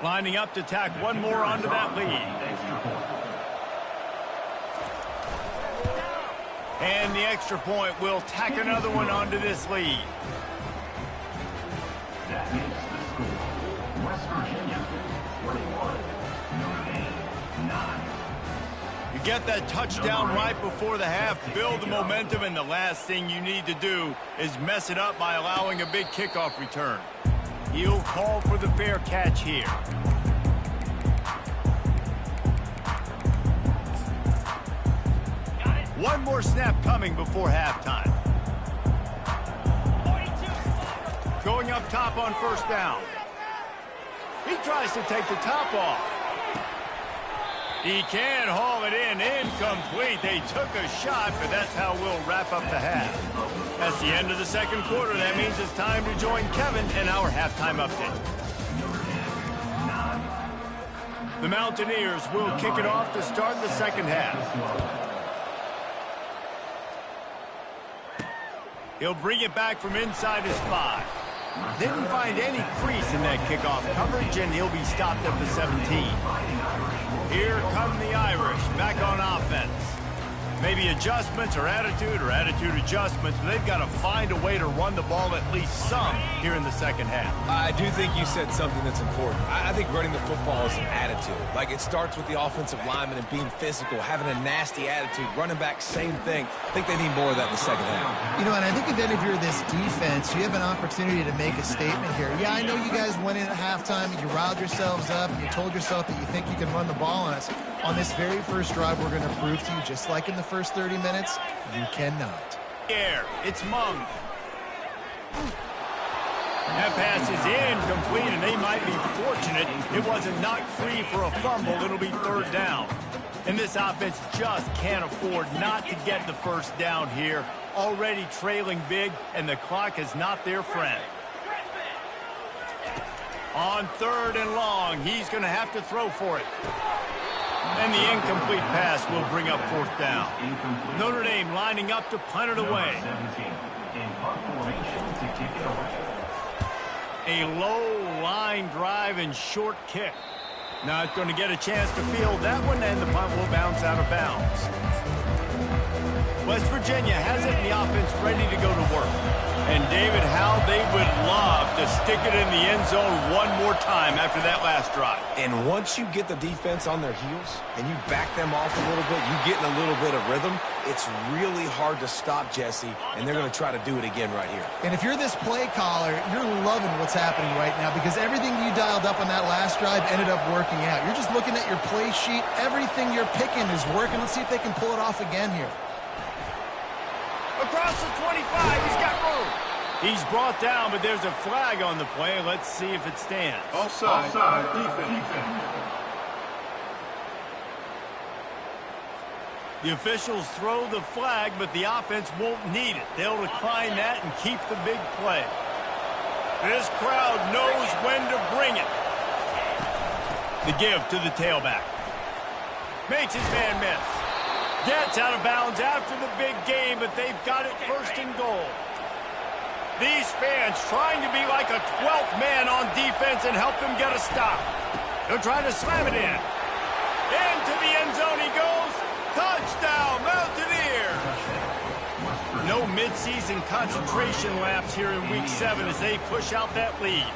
Lining up to tack one more onto that lead. And the extra point will tack another one onto this lead. That makes the score West Virginia 41, Notre Dame 9. You get that touchdown right before the half, build the momentum, and the last thing you need to do is mess it up by allowing a big kickoff return. He'll call for the fair catch here. One more snap coming before halftime. Going up top on first down. He tries to take the top off. He can haul it in, incomplete. They took a shot, but that's how we'll wrap up the half. That's the end of the second quarter. That means it's time to join Kevin in our halftime update. The Mountaineers will kick it off to start the second half. He'll bring it back from inside his 5. Didn't find any crease in that kickoff coverage, and he'll be stopped at the 17. Here come the Irish back on offense. Maybe adjustments or attitude adjustments, but they've got to find a way to run the ball at least some here in the second half. I do think you said something that's important. I think running the football is an attitude. Like, it starts with the offensive lineman and being physical, having a nasty attitude. Running back, same thing. I think they need more of that in the second half. You know, and I think then if you're this defense, you have an opportunity to make a statement here. Yeah, I know you guys went in at halftime and you riled yourselves up and you told yourself that you think you can run the ball on us. On this very first drive, we're going to prove to you, just like in the first 30 minutes, you cannot. Here, it's Mung. That pass is incomplete, and they might be fortunate it wasn't knocked free for a fumble. It'll be third down. And this offense just can't afford not to get the first down here. Already trailing big, and the clock is not their friend. On third and long, he's going to have to throw for it. And the incomplete pass will bring up fourth down. Notre Dame lining up to punt it away. A low line drive and short kick. Not going to get a chance to field that one, and the punt will bounce out of bounds. West Virginia has it in the offense ready to go to work. And David, how they would love to stick it in the end zone one more time after that last drive. And once you get the defense on their heels and you back them off a little bit, you get in a little bit of rhythm, it's really hard to stop Jesse, and they're going to try to do it again right here. And if you're this play caller, you're loving what's happening right now because everything you dialed up on that last drive ended up working out. You're just looking at your play sheet. Everything you're picking is working. Let's see if they can pull it off again here. Across the 25, he's got room. He's brought down, but there's a flag on the play. Let's see if it stands. Offside, defense. The officials throw the flag, but the offense won't need it. They'll decline that and keep the big play. This crowd knows when to bring it. The give to the tailback. Makes his man miss. Gets out of bounds after the big game, but they've got it first and goal. These fans trying to be like a 12th man on defense and help them get a stop. They're trying to slam it in. Into the end zone he goes. Touchdown, Mountaineers! No midseason concentration laps here in Week 7 as they push out that lead.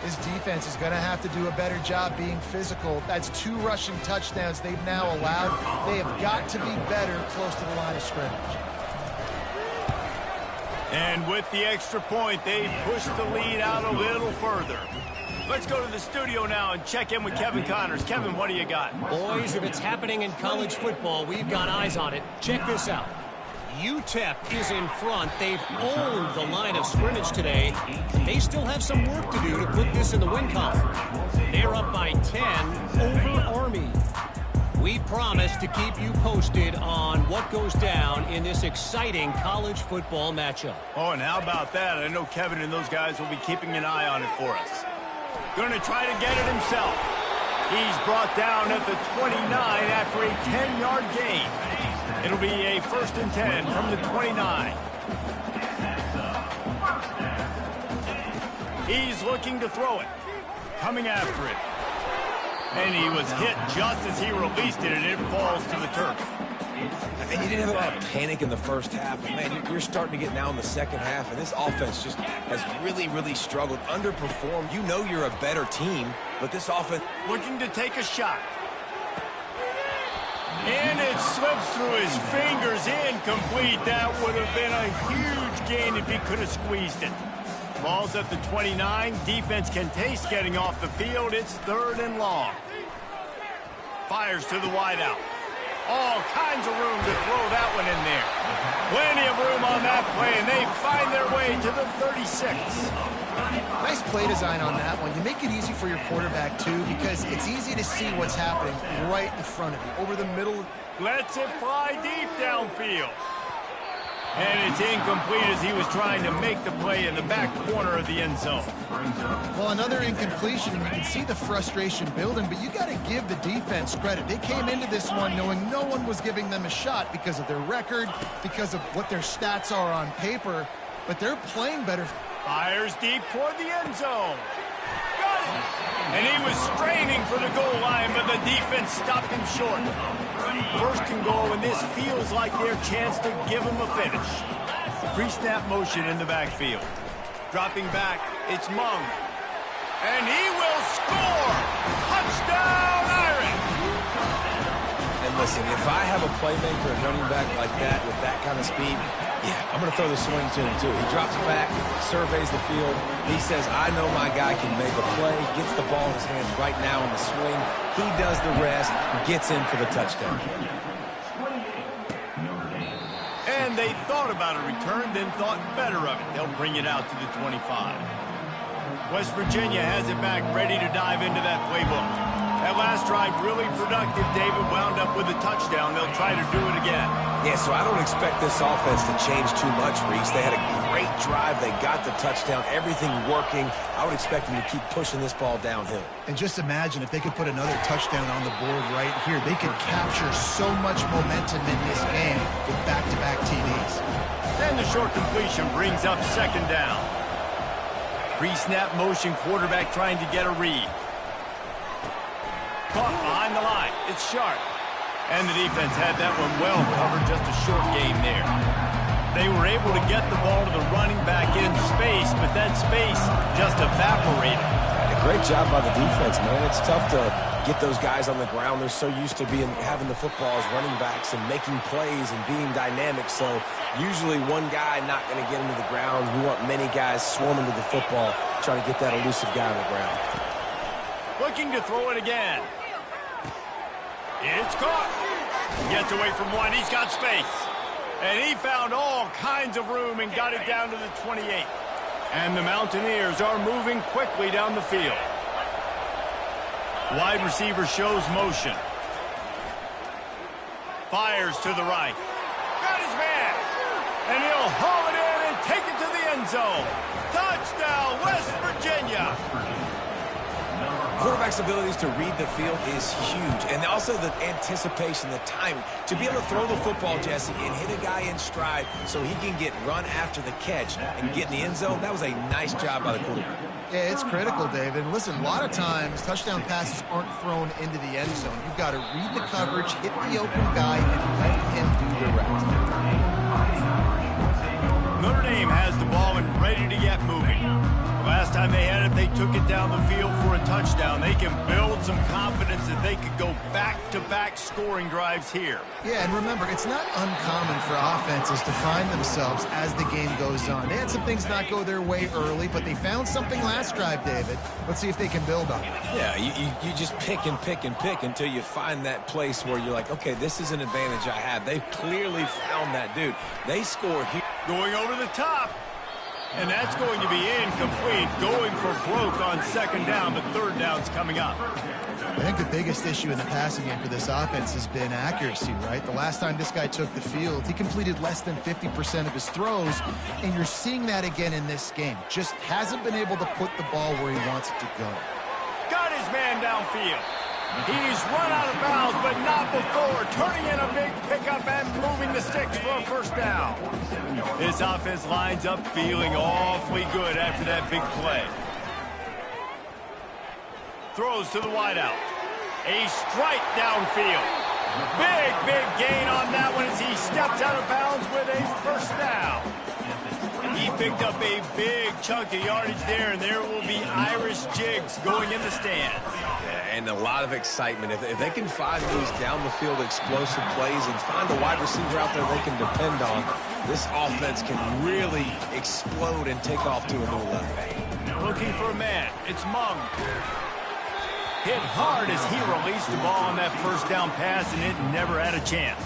This defense is going to have to do a better job being physical. That's 2 rushing touchdowns they've now allowed. They have got to be better close to the line of scrimmage. And with the extra point, they push the lead out a little further. Let's go to the studio now and check in with Kevin Connors. Kevin, what do you got? Boys, if it's happening in college football, we've got eyes on it. Check this out. UTEP is in front. They've owned the line of scrimmage today. They still have some work to do to put this in the win column. They're up by 10 over Army. We promise to keep you posted on what goes down in this exciting college football matchup. Oh, and how about that? I know Kevin and those guys will be keeping an eye on it for us. Going to try to get it himself. He's brought down at the 29 after a 10-yard gain. It'll be a 1st and 10 from the 29. He's looking to throw it. coming after it. And he was hit just as he released it, and it falls to the turf. And you didn't have a lot of panic in the first half, but man, you're starting to get now in the second half, and this offense just has really, really struggled, underperformed. You know you're a better team, but this offense... Looking to take a shot. And it slips through his fingers, incomplete. That would have been a huge gain if he could have squeezed it. Ball's at the 29. Defense can taste getting off the field. It's 3rd and long. Fires to the wideout. All kinds of room to throw that one in there. Plenty of room on that play, and they find their way to the 36. Nice play design on that one. You make it easy for your quarterback, too, because it's easy to see what's happening right in front of you, over the middle. Lets it fly deep downfield. And it's incomplete as he was trying to make the play in the back corner of the end zone. Well, another incompletion, and you can see the frustration building, but you got to give the defense credit. They came into this one knowing no one was giving them a shot because of their record, because of what their stats are on paper, but they're playing better. Fires deep toward the end zone. Got it! And he was straining for the goal line, but the defense stopped him short. 1st and goal, and this feels like their chance to give him a finish. Pre-snap motion in the backfield. Dropping back, it's Mung. And he will score! Touchdown, Iron! And listen, if I have a playmaker and running back like that with that kind of speed, yeah, I'm going to throw the swing to him, too. He drops back, surveys the field. He says, I know my guy can make a play, gets the ball in his hands right now in the swing. He does the rest, gets in for the touchdown. And they thought about a return, then thought better of it. They'll bring it out to the 25. West Virginia has it back, ready to dive into that playbook. That last drive, really productive. David wound up with a touchdown. They'll try to do it again. Yeah, so I don't expect this offense to change too much, Reese. They had a great drive. They got the touchdown. Everything working. I would expect them to keep pushing this ball downhill. And just imagine if they could put another touchdown on the board right here. They could capture so much momentum in this game with back-to-back TDs. Then the short completion brings up 2nd down. Pre-snap motion, quarterback trying to get a read. Caught behind the line. It's Sharp. And the defense had that one well covered. Just a short game there. They were able to get the ball to the running back in space, but that space just evaporated. And a great job by the defense, man. It's tough to get those guys on the ground. They're so used to having the football as running backs and making plays and being dynamic. So usually one guy not going to get into the ground. We want many guys swarming to the football, trying to get that elusive guy on the ground. Looking to throw it again. It's caught. Gets away from one. He's got space. And he found all kinds of room and got it down to the 28. And the Mountaineers are moving quickly down the field. Wide receiver shows motion. Fires to the right. Got his man. And he'll haul it in and take it to the end zone. Touchdown, West Virginia. Quarterback's abilities to read the field is huge, and also the anticipation, the timing. To be able to throw the football, Jesse, and hit a guy in stride so he can get run after the catch and get in the end zone, that was a nice job by the quarterback. Yeah, it's critical, David. Listen, a lot of times touchdown passes aren't thrown into the end zone. You've got to read the coverage, hit the open guy, and let him do the rest. Notre Dame has the ball and ready to get moving. Last time they had it, they took it down the field for a touchdown. They can build some confidence that they could go back-to-back scoring drives here. Yeah, and remember, it's not uncommon for offenses to find themselves as the game goes on. They had some things not go their way early, but they found something last drive, David. Let's see if they can build on it. Yeah, you just pick and pick and pick until you find that place where you're like, okay, this is an advantage I have. They've clearly found that dude. They score here. Going over the top. And that's going to be incomplete, going for broke on 2nd down, but 3rd down's coming up. I think the biggest issue in the passing game for this offense has been accuracy, right? The last time this guy took the field, he completed less than 50% of his throws, and you're seeing that again in this game. Just hasn't been able to put the ball where he wants it to go. Got his man downfield. He's run out of bounds, but not before. Turning in a big pickup and moving the sticks for a 1st down. This offense lines up feeling awfully good after that big play. Throws to the wideout. A strike downfield. Big gain on that one as he steps out of bounds with a first down. He picked up a big chunk of yardage there, and there will be Irish jigs going in the stands. Yeah, and a lot of excitement. If they can find these down-the-field explosive plays and find a wide receiver out there they can depend on, this offense can really explode and take off to a new level. Looking for a man. It's Mung. Hit hard as he released the ball on that first down pass, and it never had a chance.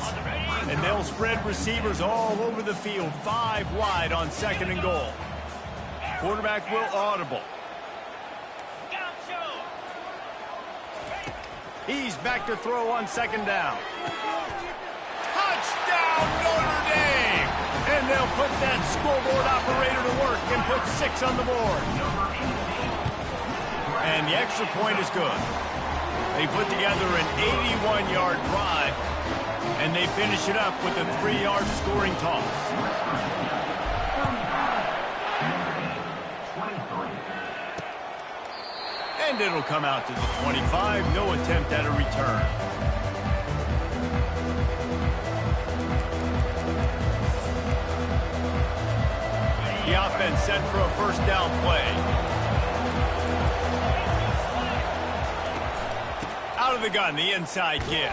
And they'll spread receivers all over the field, 5 wide on 2nd and goal. Quarterback will audible. He's back to throw on 2nd down. Touchdown, Notre Dame! And they'll put that scoreboard operator to work and put 6 on the board. And the extra point is good. They put together an 81-yard drive, and they finish it up with a 3-yard scoring toss. And it'll come out to the 25. No attempt at a return. The offense set for a first down play. Out of the gun, the inside give.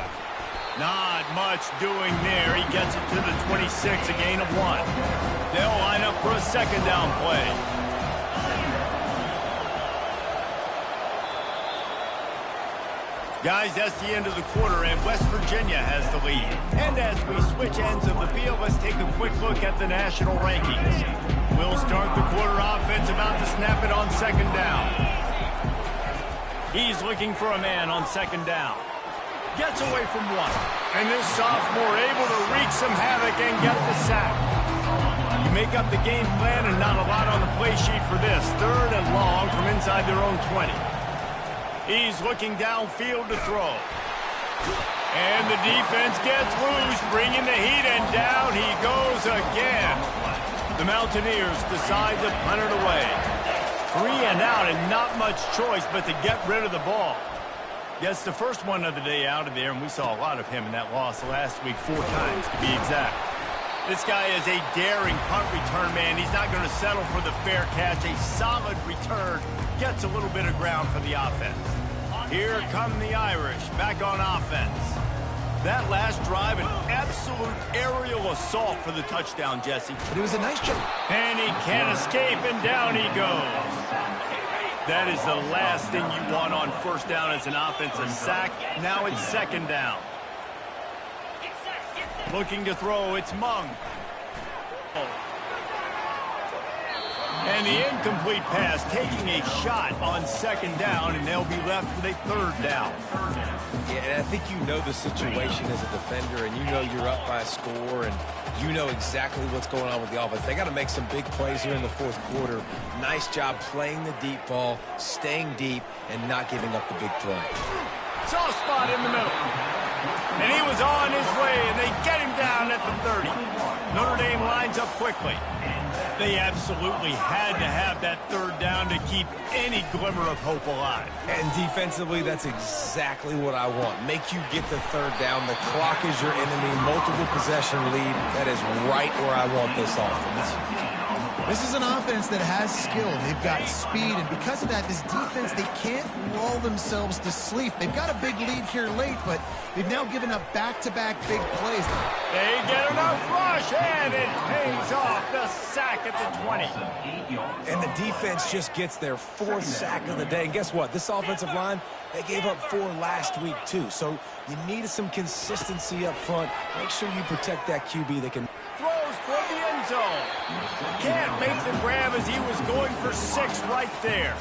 Not much doing there. He gets it to the 26, a gain of 1. They'll line up for a 2nd down play. Guys, that's the end of the quarter, and West Virginia has the lead. And as we switch ends of the field, let's take a quick look at the national rankings. We'll start the quarter offense about to snap it on 2nd down. He's looking for a man on 2nd down. Gets away from 1. And this sophomore able to wreak some havoc and get the sack. You make up the game plan and not a lot on the play sheet for this. 3rd and long from inside their own 20. He's looking downfield to throw. And the defense gets loose, bringing the heat, and down he goes again. The Mountaineers decide to punt it away. 3 and out, and not much choice but to get rid of the ball. Yes, the first one of the day out of there, and we saw a lot of him in that loss last week, 4 times to be exact. This guy is a daring punt return man. He's not going to settle for the fair catch. A solid return. Gets a little bit of ground for the offense. Here come the Irish back on offense. That last drive, an absolute aerial assault for the touchdown, Jesse. But it was a nice jump. And he can't escape, and down he goes. That is the last thing you want on first down as an offensive sack. Now it's 2nd down. Looking to throw, it's Mung. And the incomplete pass, taking a shot on 2nd down, and they'll be left with a 3rd down. Yeah, and I think you know the situation as a defender, and you know you're up by a score, and you know exactly what's going on with the offense. They got to make some big plays here in the 4th quarter. Nice job playing the deep ball, staying deep, and not giving up the big play. Soft spot in the middle. And he was on his way, and they get him down at the 30. Notre Dame lines up quickly. They absolutely had to have that 3rd down to keep any glimmer of hope alive. And defensively, that's exactly what I want. Make you get the 3rd down. The clock is your enemy. Multiple possession lead. That is right where I want this offense. This is an offense that has skill. They've got speed, and because of that, this defense, they can't lull themselves to sleep. They've got a big lead here late, but they've now given up back-to-back big plays. They get enough rush, and it pays off. The sack at the 20. And the defense just gets their 4th sack of the day. And guess what? This offensive line, they gave up 4 last week, too. So you need some consistency up front. Make sure you protect that QB that can... Throws for the end zone. Can't make the grab as he was going for 6 right there.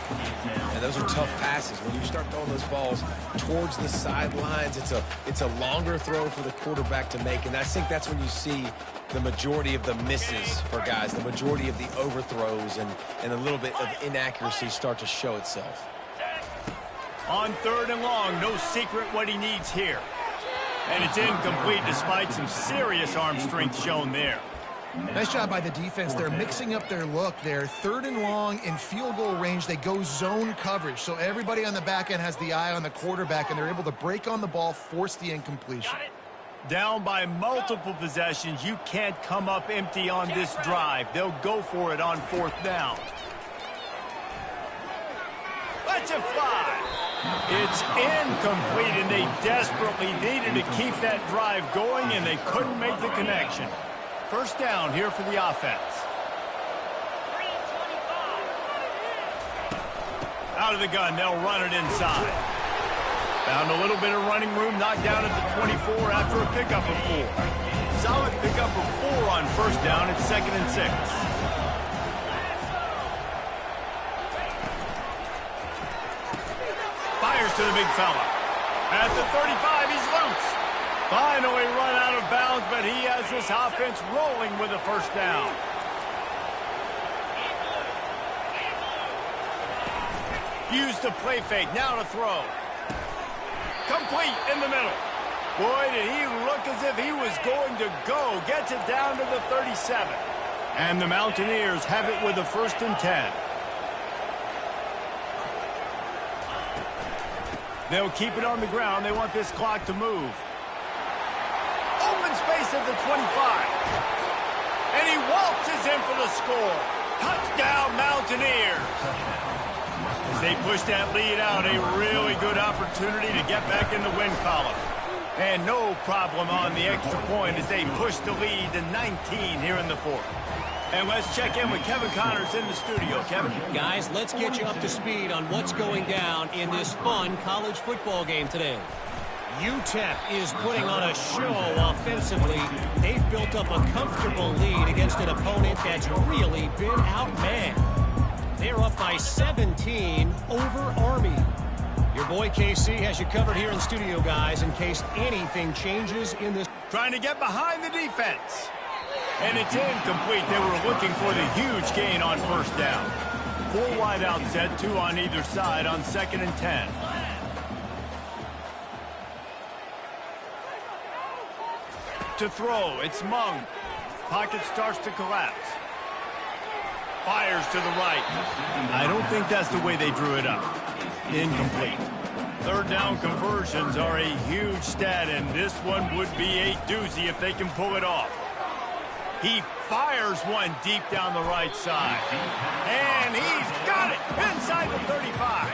And those are tough passes. When you start throwing those balls towards the sidelines, it's a longer throw for the quarterback to make. And I think that's when you see the majority of the misses for guys, the majority of the overthrows and a little bit of inaccuracy start to show itself. On 3rd and long, no secret what he needs here. And it's incomplete despite some serious arm strength shown there. Nice job by the defense. They're mixing up their look there. 3rd and long in field goal range. They go zone coverage. So everybody on the back end has the eye on the quarterback, and they're able to break on the ball, force the incompletion. Down by multiple possessions. You can't come up empty on this drive. They'll go for it on 4th down. Let's it fly. It's incomplete, and they desperately needed to keep that drive going, and they couldn't make the connection. 1st down here for the offense. Out of the gun, they'll run it inside. Found a little bit of running room, knocked down at the 24 after a pickup of 4. Solid pickup of 4 on 1st down. It's 2nd and 6. Fires to the big fella. At the 35, he's loose. Finally run out of bounds, but he has this offense rolling with a 1st down. Used the play fake, now to throw. Complete in the middle. Boy, did he look as if he was going to go. Gets it down to the 37. And the Mountaineers have it with a 1st and 10. They'll keep it on the ground. They want this clock to move. Open space at the 25. And he waltzes in for the score. Touchdown, Mountaineers. As they push that lead out, a really good opportunity to get back in the win column. And no problem on the extra point as they push the lead to 19 here in the 4th. And let's check in with Kevin Connors in the studio. Kevin? Guys, let's get you up to speed on what's going down in this fun college football game today. UTEP is putting on a show offensively. They've built up a comfortable lead against an opponent that's really been outmanned. They're up by 17 over Army. Your boy KC has you covered here in studio, guys, in case anything changes in this. Trying to get behind the defense. And it's incomplete. They were looking for the huge gain on 1st down. 4 wide out set, 2 on either side on 2nd and 10. To throw, it's Mung. Pocket starts to collapse. Fires to the right. I don't think that's the way they drew it up. Incomplete. 3rd down conversions are a huge stat, and this one would be a doozy if they can pull it off. He fires one deep down the right side. And he's got it inside the 35.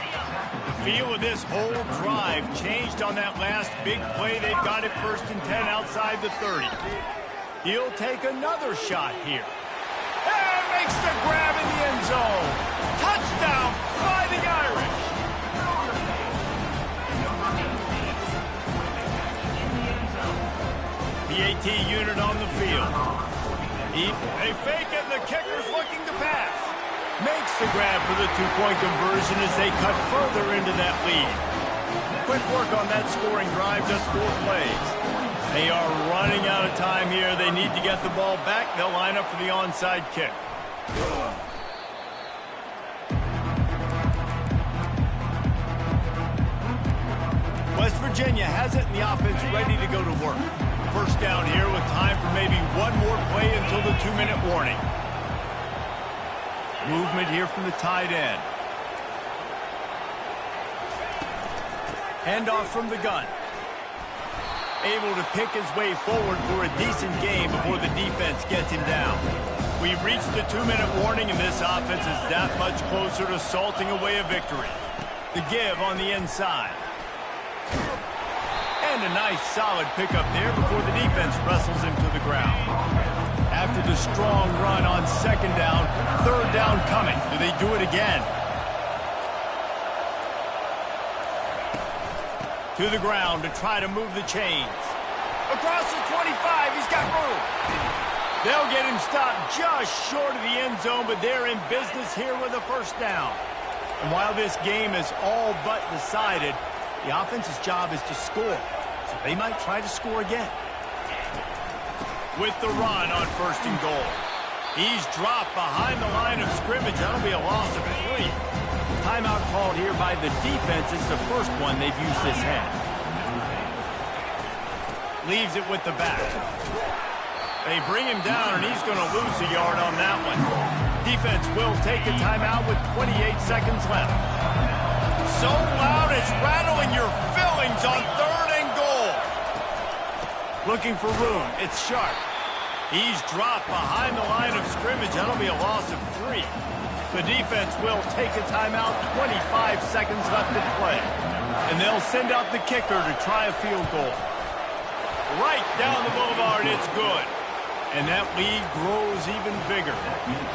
The feel of this whole drive changed on that last big play. They've got it 1st and 10 outside the 30. He'll take another shot here. And makes the grab in the end zone. Touchdown, Fighting Irish. PAT unit on the field. They fake it, and the kicker's looking to pass. Makes the grab for the 2-point conversion as they cut further into that lead. Quick work on that scoring drive, just 4 plays. They are running out of time here. They need to get the ball back. They'll line up for the onside kick. West Virginia has it, and the offense ready to go to work. 1st down here with time for maybe one more play until the 2-minute warning. Movement here from the tight end. Handoff from the gun. Able to pick his way forward for a decent game before the defense gets him down. We've reached the 2-minute warning, and this offense is that much closer to salting away a victory. The give on the inside. And a nice solid pickup there before the defense wrestles him to the ground. After the strong run on 2nd down, 3rd down coming. Do they do it again? To the ground to try to move the chains. Across the 25, he's got room. They'll get him stopped just short of the end zone, but they're in business here with a 1st down. And while this game is all but decided, the offense's job is to score. So they might try to score again. With the run on 1st and goal. He's dropped behind the line of scrimmage. That'll be a loss of 3. Timeout called here by the defense. It's the first one they've used this half. Leaves it with the back. They bring him down, and he's going to lose a yard on that one. Defense will take a timeout with 28 seconds left. So loud it's rattling your fillings on 3rd and goal. Looking for room. It's Sharp. He's dropped behind the line of scrimmage. That'll be a loss of 3. The defense will take a timeout. 25 seconds left to play. And they'll send out the kicker to try a field goal. Right down the boulevard, it's good. And that lead grows even bigger.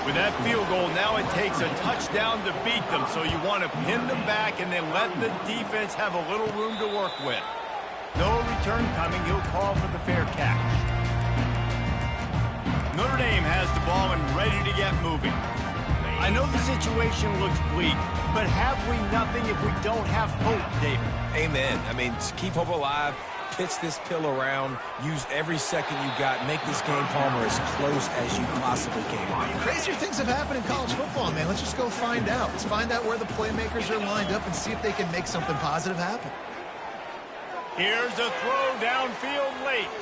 With that field goal, now it takes a touchdown to beat them, so you want to pin them back and then let the defense have a little room to work with. No return coming. He'll call for the fair catch. Notre Dame has the ball and ready to get moving. I know the situation looks bleak, but have we nothing if we don't have hope, David? Amen. I mean, just keep hope alive. Pitch this pill around, use every second you got, make this game, Palmer, as close as you possibly can. Crazier things have happened in college football, man. Let's just go find out. Let's find out where the playmakers are lined up and see if they can make something positive happen. Here's a throw downfield late.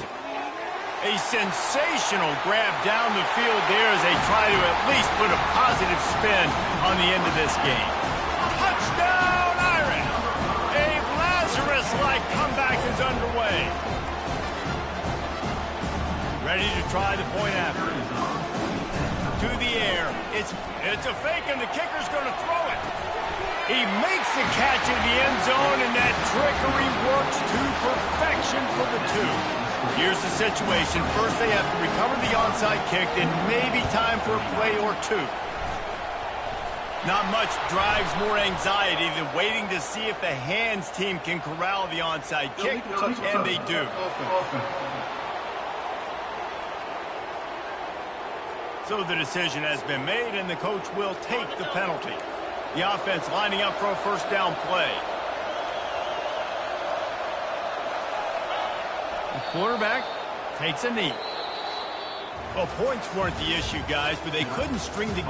A sensational grab down the field there as they try to at least put a positive spin on the end of this game. Touchdown, Irish! A Lazarus-like comeback is underway. Ready to try the point after. To the air. It's a fake, and the kicker's going to throw it. He makes the catch in the end zone, and that trickery works to perfection for the 2. Here's the situation. First, they have to recover the onside kick, then maybe time for a play or 2. Not much drives more anxiety than waiting to see if the hands team can corral the onside kick, and they do. So the decision has been made, and the coach will take the penalty. The offense lining up for a first down play. The quarterback takes a knee. Well, points weren't the issue, guys, but they couldn't string together